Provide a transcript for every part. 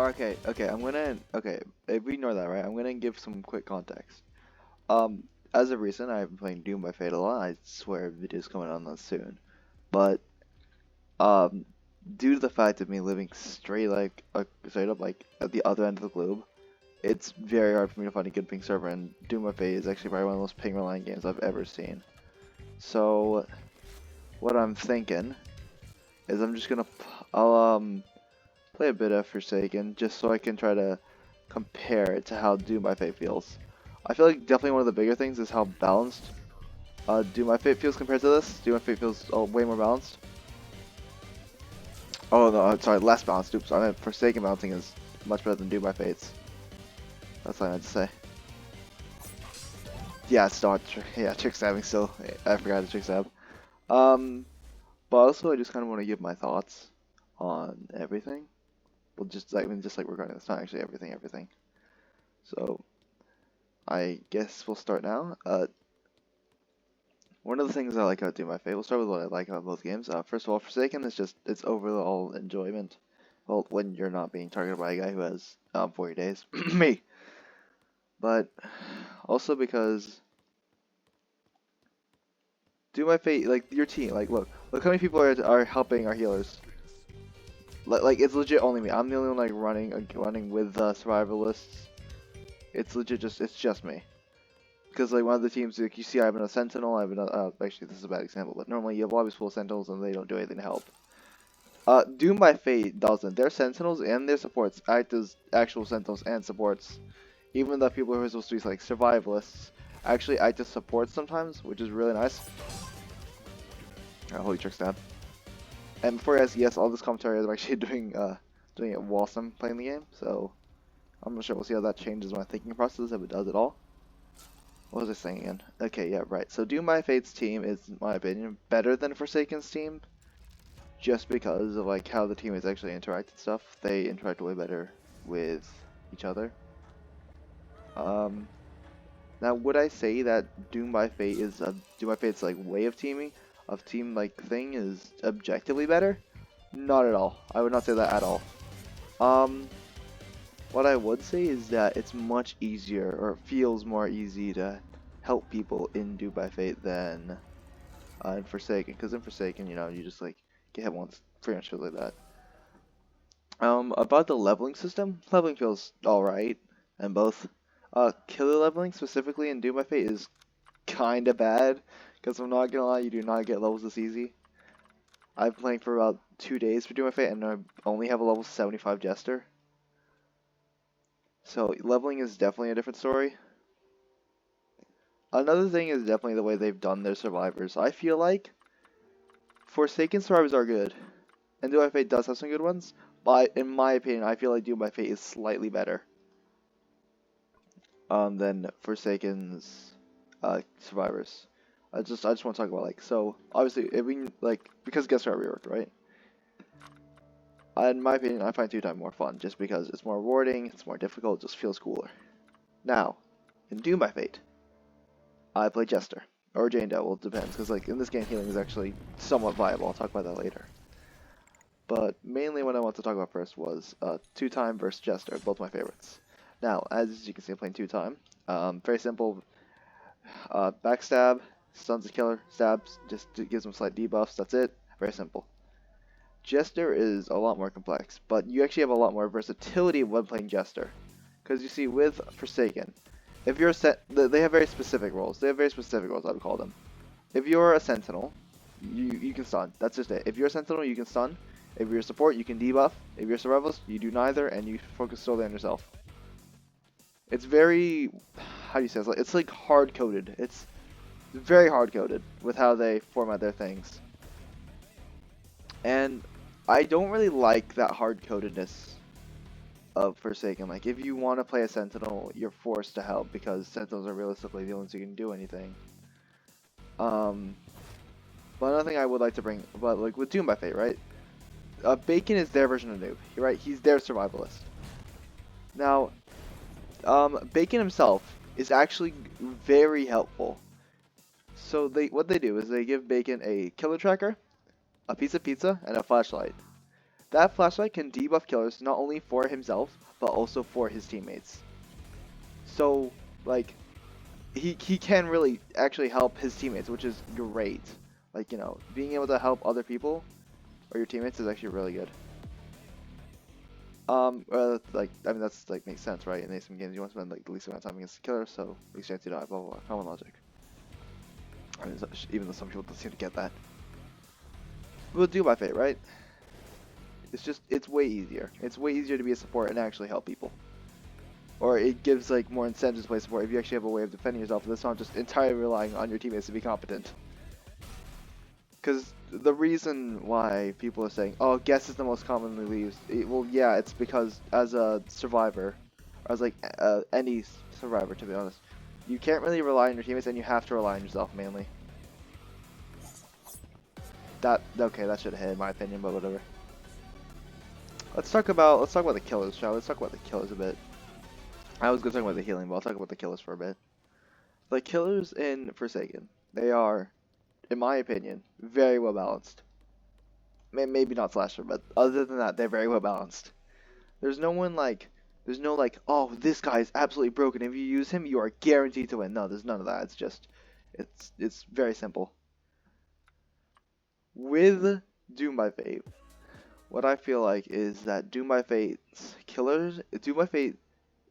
Okay, if we ignore that, right, I'm gonna give some quick context. Um, as of recent, I've been playing Doom by Fate a lot. I swear videos coming on that soon. But, um, due to the fact of me living straight up, like, at the other end of the globe, it's very hard for me to find a good ping server, and Doom by Fate is actually probably one of the most ping reliant games I've ever seen. So, what I'm thinking is I'm just gonna, I'll play a bit of Forsaken just so I can try to compare it to how Doom by Fate feels. I feel like definitely one of the bigger things is how balanced Doom by Fate feels compared to this. Doom by Fate feels way more balanced. Oh no, sorry, less balanced. Oops, I meant Forsaken balancing is much better than Doom by Fate's. That's what I meant to say. Yeah, yeah, trick stabbing still. I forgot the trick stab. Um, but also I just kind of want to give my thoughts on everything. Well, just like regarding this, not actually everything. So I guess we'll start now. One of the things I like about Doom by Fate, we'll start with what I like about both games. First of all, Forsaken is just its overall enjoyment. Well, when you're not being targeted by a guy who has 40 days, me. But also because Doom by Fate, like your team, like look how many people are helping our healers. Like it's legit only me. I'm the only one like running with survivalists. It's legit it's just me. Because like one of the teams, like you see, I have a sentinel. I have actually this is a bad example, but normally you have lobbies full of sentinels and they don't do anything to help. Doom by Fate doesn't. Their sentinels and their supports act as actual sentinels and supports. Even the people who are supposed to be like survivalists actually act as supports sometimes, which is really nice. Holy trick stab. And before you ask, yes, all this commentary I'm actually doing it whilst I'm playing the game, so I'm not sure. We'll see how that changes my thinking process, if it does at all. What was I saying again? Okay, yeah, right. So Doom by Fate's team is, in my opinion, better than Forsaken's team, just because of like how the teammates actually interact and stuff. They interact way better with each other. Now would I say that Doom by Fate is Doom by Fate's like way of teaming, of team like thing is objectively better? Not at all. I would not say that at all. Um, what I would say is that it's much easier, or feels more easy to help people in Doom by Fate than in Forsaken, because in Forsaken, you know, you just like get hit once, pretty much feels like that. About the leveling system, leveling feels alright, and both. Killer leveling, specifically in Doom by Fate, is kinda bad, because I'm not gonna lie, you do not get levels this easy. I've been playing for about 2 days for Doom by Fate, and I only have a level 75 Jester. So leveling is definitely a different story. Another thing is definitely the way they've done their survivors. I feel like Forsaken survivors are good, and Doom by Fate does have some good ones, but in my opinion, I feel like Doom by Fate is slightly better than Forsaken's survivors. I just want to talk about like, so obviously if we like, because guests are reworked, right? In my opinion, I find 2-time more fun just because it's more rewarding, it's more difficult, it just feels cooler. Now, in Doom by Fate, I play Jester or Jane Devil, it depends, because like in this game healing is actually somewhat viable. I'll talk about that later. But mainly what I want to talk about first was 2-time versus Jester, both my favorites. Now, as you can see, I'm playing 2-time. Very simple. Backstab, stuns the killer, stabs, just gives him slight debuffs, that's it. Very simple. Jester is a lot more complex, but you actually have a lot more versatility when playing Jester. Because you see, with Forsaken, if you're they have very specific roles. They have very specific roles, I would call them. If you're a Sentinel, you can stun. That's just it. If you're a Sentinel, you can stun. If you're a support, you can debuff. If you're a Survivalist, you do neither, and you focus solely on yourself. It's very, how do you say it? It's like hard-coded. It's very hard-coded with how they format their things. And I don't really like that hard-codedness of Forsaken. Like, if you want to play a Sentinel, you're forced to help because Sentinels are realistically the only ones who can do anything. But another thing I would like to bring, but like with Doom by Fate, right? Bacon is their version of Noob, right? He's their survivalist. Now, Bacon himself is actually very helpful. So what they do is they give Bacon a killer tracker, a piece of pizza, and a flashlight. that flashlight can debuff killers not only for himself, but also for his teammates. So, like, he can really actually help his teammates, which is great. Like, you know, being able to help other people or your teammates is actually really good. Like, I mean, that's, like, makes sense, right? In aysm games, you want to spend, like, the least amount of time against the killer, so least chance to die, blah, blah, blah. Common logic. I mean, even though some people don't seem to get that. We'll do by fate, right? It's way easier. It's way easier to be a support and actually help people. Or it gives, like, more incentives to play support if you actually have a way of defending yourself, and that's not just entirely relying on your teammates to be competent. Because the reason why people are saying, oh, guess is the most commonly used, well, yeah, it's because as a survivor, or as, like, any survivor, to be honest, you can't really rely on your teammates, and you have to rely on yourself, mainly. Okay, that should have hit, in my opinion, but whatever. Let's talk about the killers, shall we? Let's talk about the killers a bit. I was going to talk about the healing, but I'll talk about the killers for a bit. The killers in Forsaken, they are, in my opinion, very well balanced. Maybe not Slasher, but other than that, they're very well balanced. There's no like, oh, this guy is absolutely broken. If you use him, you are guaranteed to win. No, there's none of that. It's just, it's very simple. With Doom by Fate, what I feel like is that Doom by Fate's killers, Doom by Fate,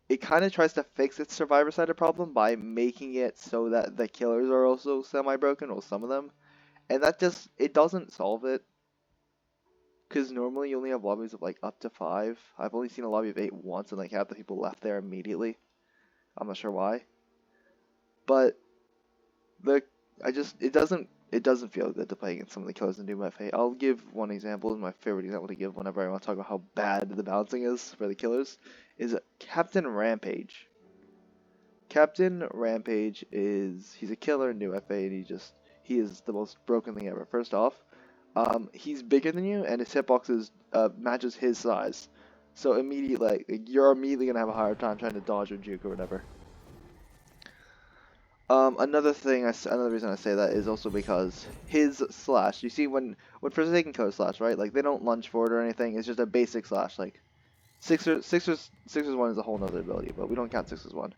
it kind of tries to fix its survivor-sided problem by making it so that the killers are also semi-broken, or some of them. And that just, it doesn't solve it. Because normally you only have lobbies of like up to 5. I've only seen a lobby of 8 once, and like half the people left there immediately. I'm not sure why. But it doesn't feel good to play against some of the killers in Doom by Fate. I'll give one example, my favorite example to give whenever I want to talk about how bad the balancing is for the killers, is Captain Rampage. Captain Rampage he's a killer in Doom by Fate, and he is the most broken thing ever. First off, he's bigger than you, and his hitboxes matches his size. So immediately, you're immediately gonna have a hard time trying to dodge or juke or whatever. Another reason I say that is also because his slash. You see, when Forsaken killers slash, right? Like, they don't lunge forward or anything. It's just a basic slash. Like, Sixers 1 is a whole nother ability, but we don't count Sixers 1.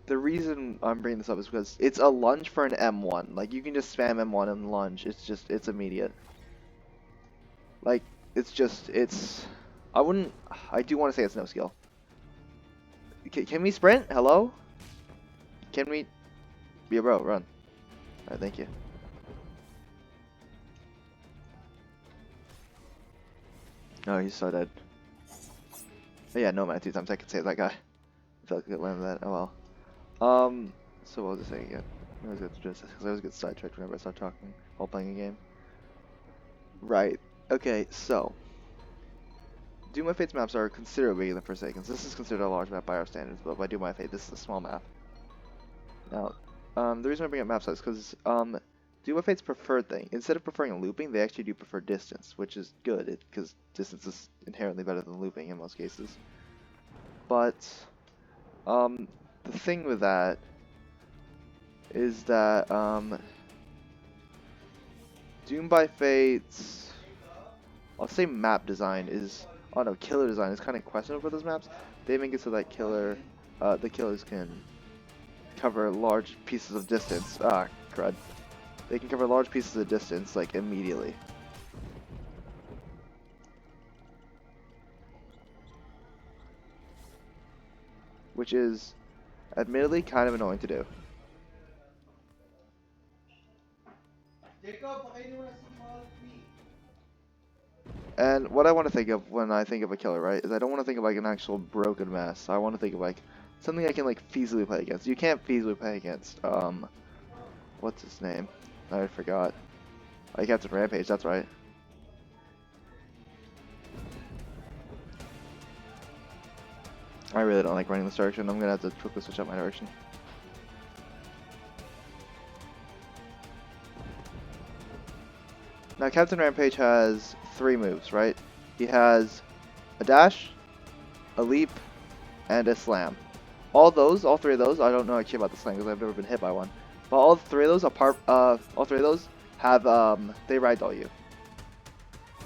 The reason I'm bringing this up is because it's a lunge for an M1. Like, you can just spam M1 and lunge. It's immediate. Like, I do want to say it's no skill. Can we sprint? Hello? Can we? Yeah, bro, run. Alright, thank you. Oh, he's so dead. Oh, yeah, no man, 2 times I could save that guy. I feel like I could land that. Oh well. So what was I saying again? I always get sidetracked whenever I start talking while playing a game. Right. Okay, so Doom by Fate's maps are considerably bigger than Forsaken's. This is considered a large map by our standards, but by Doom by Fate, this is a small map. Now, the reason I bring up map size is because Doom by Fate's preferred thing, instead of preferring looping, they actually do prefer distance, which is good, because distance is inherently better than looping in most cases. But the thing with that is that Doom by Fate's, I'll say map design is, oh no, killer design is kind of questionable for those maps. They make it so that the killers can cover large pieces of distance. Ah, crud. They can cover large pieces of distance, like, immediately. Which is, admittedly, kind of annoying to do. And what I want to think of when I think of a killer, right, is I don't want to think of like an actual broken mess. I want to think of like something I can like feasibly play against. You can't feasibly play against, what's his name? I forgot. Captain Rampage, that's right. I really don't like running this direction. I'm gonna have to quickly switch up my direction. Now, Captain Rampage has 3 moves, right? He has a dash, a leap, and a slam. All 3 of those, I don't know actually about the slam because I've never been hit by one. But all 3 of those have, they ragdoll you.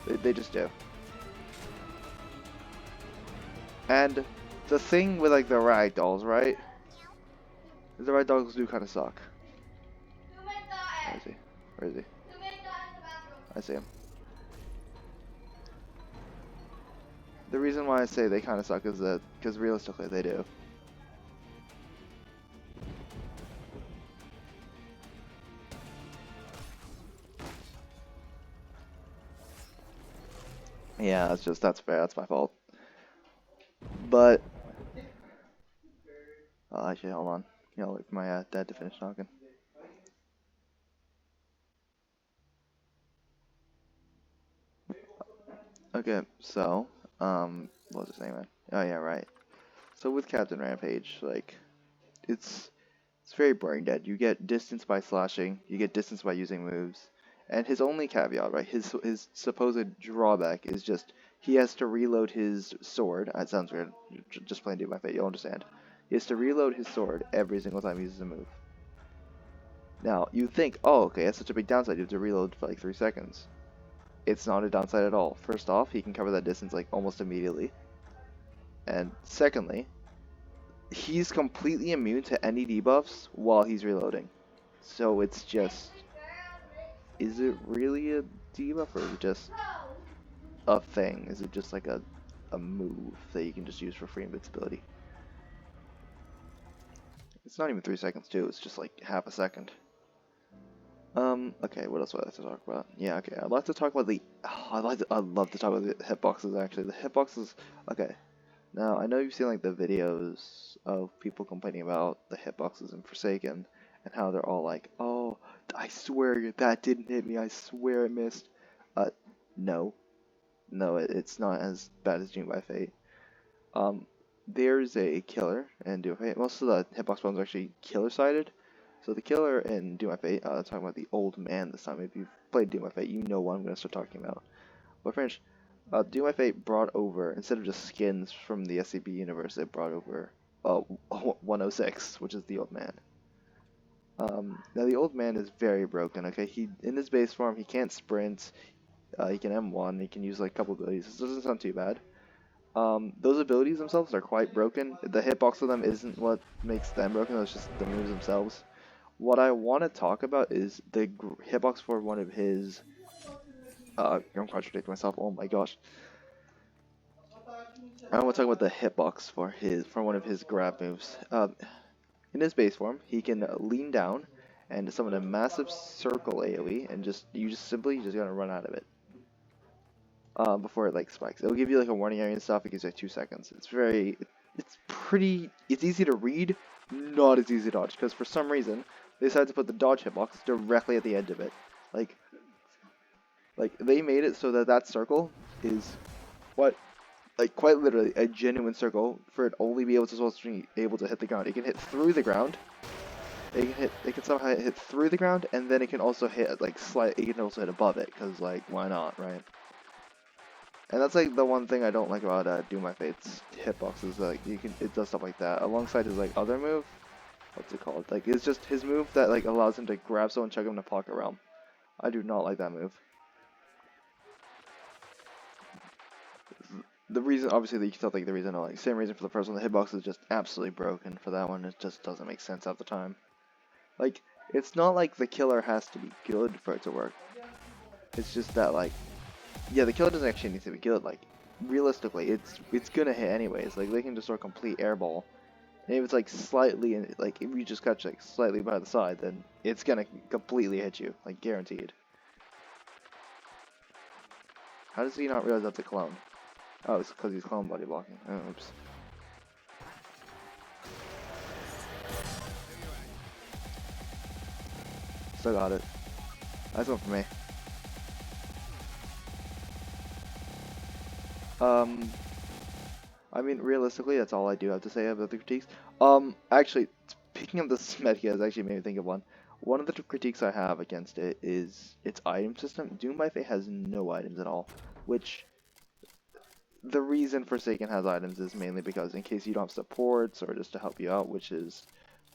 They just do. And the thing with like the ragdolls, right? Is the ragdolls do kind of suck. Where is he? Where is he? I see him. The reason why I say they kind of suck is that because realistically they do. Yeah, that's fair. That's my fault. But actually, hold on. You know, wait for my dad to finish talking. Okay, so what was I saying, man? Oh yeah, right. So with Captain Rampage, like, it's very brain dead. You get distance by slashing, you get distance by using moves, and his only caveat, right? His supposed drawback is just he has to reload his sword. That sounds weird. Just plain do my fate. You'll understand. He has to reload his sword every single time he uses a move. Now you think, oh, okay, that's such a big downside. You have to reload for like 3 seconds. It's not a downside at all. First off, he can cover that distance like almost immediately. And secondly, he's completely immune to any debuffs while he's reloading. So it's just, is it really a debuff or is it just a thing? Is it just like a move that you can just use for free invincibility? It's not even 3 seconds too, it's just like half a second. Okay, what else would I like to talk about? Yeah, okay, I'd like to talk about I'd love to talk about the hitboxes actually. The hitboxes, okay. Now, I know you've seen like the videos of people complaining about the hitboxes in Forsaken and how they're all like, oh, I swear that didn't hit me, I swear it missed. No. No, it's not as bad as Doom by Fate. There's a killer in Doom by Fate. Most of the hitbox buttons are actually killer-sided. So the killer in Doom by Fate, talking about the old man this time. If you've played Doom by Fate, you know what I'm going to start talking about. But French, Doom by Fate brought over, instead of just skins from the SCP universe, it brought over 106, which is the old man. Now the old man is very broken, okay? In his base form, he can't sprint, he can M1, he can use like a couple abilities. This doesn't sound too bad. Those abilities themselves are quite broken. The hitbox of them isn't what makes them broken, it's just the moves themselves. What I want to talk about is the hitbox for one of his... I'm contradicting myself, oh my gosh. I want to talk about the hitbox for one of his grab moves. In his base form, he can lean down and summon a massive circle AoE, and you just simply gotta run out of it. Before it like spikes. It'll give you like a warning area and stuff. It gives you like 2 seconds. It's easy to read, not as easy to dodge, because for some reason they decided to put the dodge hitbox directly at the edge of it. Like they made it so that circle is quite literally a genuine circle for it only be able to hit the ground. It can hit through the ground. It can somehow hit through the ground, and then it can also hit like it can also hit above it, because like why not, right? And that's like the one thing I don't like about Doom by Fate's hitboxes. Like it does stuff like that alongside his like other move. What's it called? Like it's just his move that like allows him to grab someone, chuck him in a pocket realm. I do not like that move. The reason, obviously, that you can tell like the reason, like same reason for the first one. The hitbox is just absolutely broken. For that one, it just doesn't make sense at the time. Like it's not like the killer has to be good for it to work. It's just that like, yeah, the killer doesn't actually need to be good. Like realistically, it's gonna hit anyways. Like they can just throw a complete airball, and if it's like slightly, like if you just catch like slightly by the side, then it's gonna completely hit you, like guaranteed. How does he not realize that's a clone? Oh, it's because he's clone body blocking. Oh, oops. Still got it. That's one for me. I mean, realistically, that's all I do have to say about the critiques. Actually, speaking of this medkit has actually made me think of one. One of the critiques I have against it is its item system. Doom by Fate has no items at all, which the reason Forsaken has items is mainly because in case you don't have supports or just to help you out, which is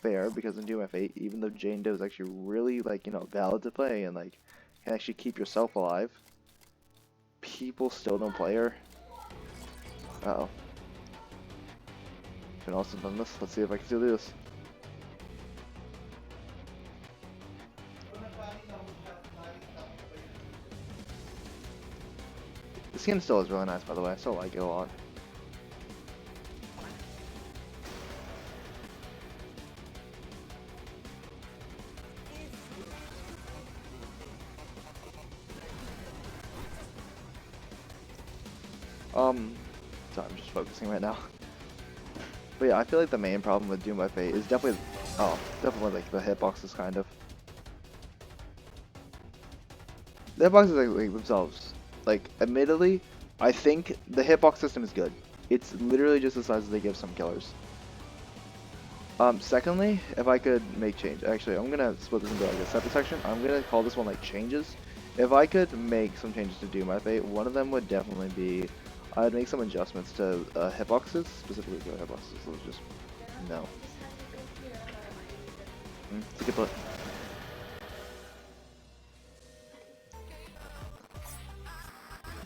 fair because in Doom by Fate, even though Jane Doe is actually really like, you know, valid to play and like can actually keep yourself alive, people still don't play her. Uh-oh. Can also done this. Let's see if I can still do this. The skin still is really nice, by the way. I still like it a lot. So I'm just focusing right now. But yeah, I feel like the main problem with Doom by Fate is definitely, definitely like the hitboxes, kind of. The hitboxes like themselves, like, admittedly, I think the hitbox system is good. It's literally just the size they give some killers. Secondly, if I could make change, actually, I'm gonna split this into like a separate section. I'm gonna call this one like changes. If I could make some changes to Doom by Fate, one of them would definitely be, I'd make some adjustments to hitboxes, specifically to hitboxes. So just no. It's a good put.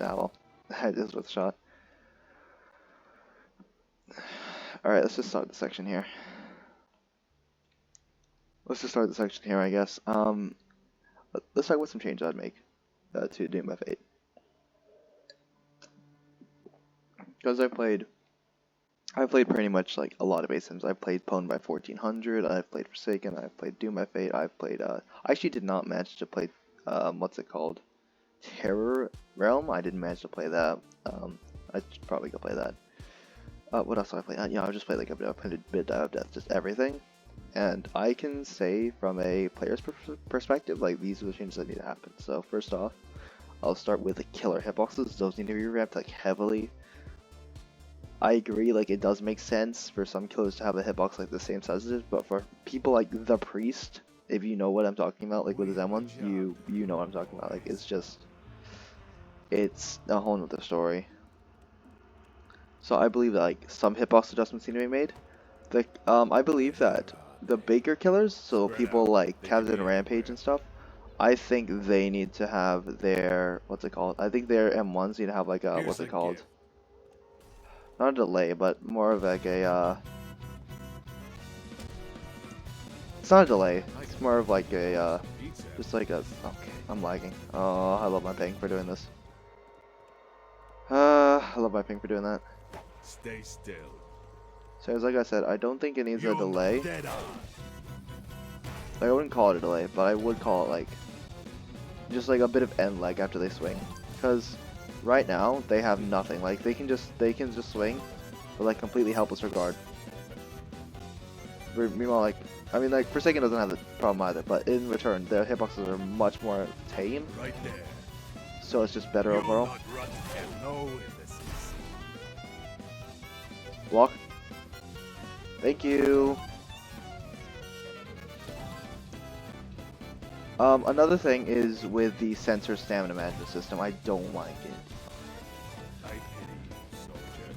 Ah, well, that is worth a shot. Alright, let's just start the section here. I guess. Let's talk about some changes I'd make to Doom by Fate. Because I've played pretty much like a lot of asym's. I've played Pwned by 1400, I've played Forsaken, I've played Doom by Fate, I've played, I actually did not manage to play, what's it called? Terror Realm? I didn't manage to play that. I should probably go play that. What else have I played? You know, I've just played like a bit of Death, just everything. And I can say from a player's perspective, like, these are the changes that need to happen. So first off, I'll start with the killer hitboxes. Those need to be revamped like heavily. I agree, like, it does make sense for some killers to have a hitbox like the same size as it, but for people like the Priest, if you know what I'm talking about, like with his M1s, you know what I'm talking about. Like, it's a whole nother story. So I believe that like some hitbox adjustments need to be made. I believe that the Baker killers, so people like Captain Rampage and stuff, I think they need to have their, what's it called? I think their M1s need to have like a, what's it called? Not a delay, but more of like a, it's not a delay, it's more of like a, just like a, okay, I'm lagging. Oh, I love my ping for doing this. I love my ping for doing that. Stay still. So as like I said, I don't think it needs a delay. Like, I wouldn't call it a delay, but I would call it like, just like a bit of end lag after they swing. Because right now, they have nothing. Like, they can just swing with like completely helpless regard. Meanwhile, like, I mean, like, Forsaken doesn't have the problem either, but in return, their hitboxes are much more tame. Right there. So it's just better overall. Walk. Thank you. Another thing is with the sensor stamina management system, I don't like it. I pity you, soldier.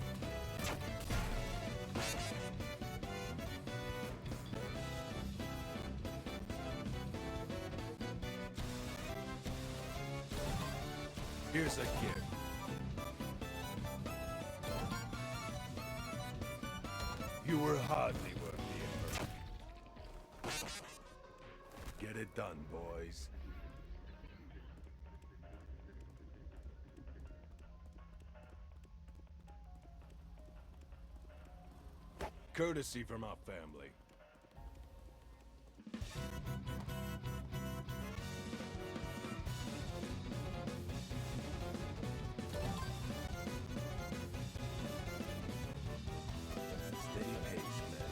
Here's a gift. You were hardly worth the effort. Get it done, boys. Courtesy from our family. Steady pace, man.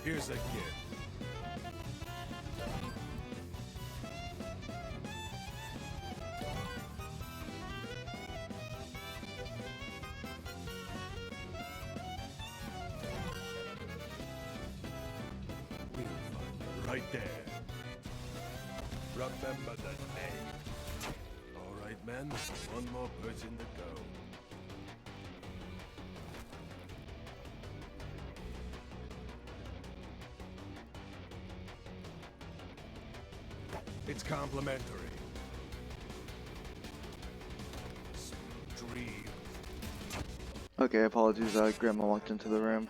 Here's a gift. We'll find it right there. Remember the name. All right, men. One more person to go. It's complimentary. Dream. Okay, apologies, Grandma walked into the room.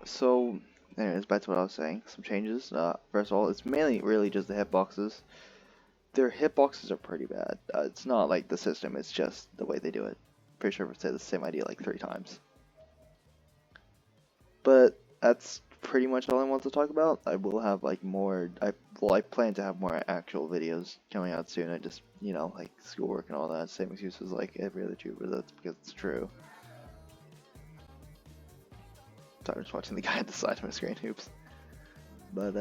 So, anyways, back to what I was saying. Some changes. First of all, it's mainly really just the hitboxes. Their hitboxes are pretty bad. It's not like the system, it's just the way they do it. Pretty sure I've said the same idea like 3 times. But that's pretty much all I want to talk about. I will have like more, I plan to have more actual videos coming out soon. I just, you know, like schoolwork and all that. Same excuses like every other YouTuber, that's because it's true. Sorry, I'm just watching the guy at the side of my screen, oops. But,